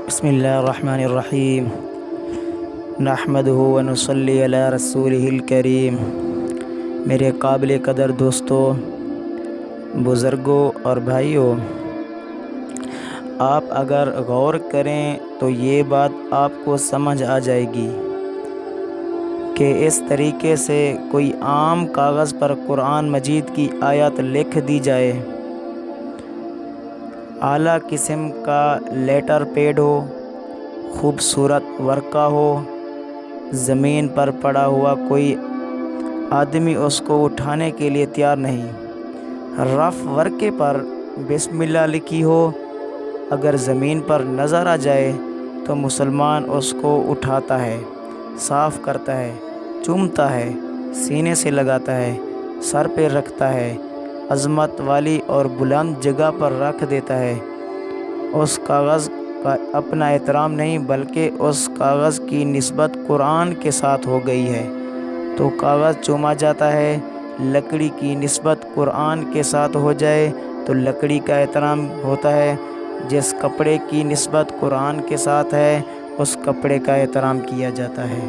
بسم اللہ الرحمن الرحیم نحمدہ و نصلی علی رسولہ الکریم۔ میرے قابل قدر دوستوں، بزرگوں اور بھائیوں، آپ اگر غور کریں تو یہ بات آپ کو سمجھ آ جائے گی کہ اس طریقے سے کوئی عام کاغذ پر قرآن مجید کی آیات لکھ دی جائے، اعلیٰ قسم کا لیٹر پیڈ ہو، خوبصورت ورقہ ہو، زمین پر پڑا ہوا کوئی آدمی اس کو اٹھانے کے لیے تیار نہیں، رف ورقے پر بسم اللہ لکھی ہو، اگر زمین پر نظر آ جائے تو مسلمان اس کو اٹھاتا ہے، صاف کرتا ہے، چومتا ہے، سینے سے لگاتا ہے، سر پہ رکھتا ہے، عظمت والی اور بلند جگہ پر رکھ دیتا ہے۔ اس کاغذ کا اپنا احترام نہیں بلکہ اس کاغذ کی نسبت قرآن کے ساتھ ہو گئی ہے تو کاغذ چوما جاتا ہے۔ لکڑی کی نسبت قرآن کے ساتھ ہو جائے تو لکڑی کا احترام ہوتا ہے۔ جس کپڑے کی نسبت قرآن کے ساتھ ہے اس کپڑے کا احترام کیا جاتا ہے۔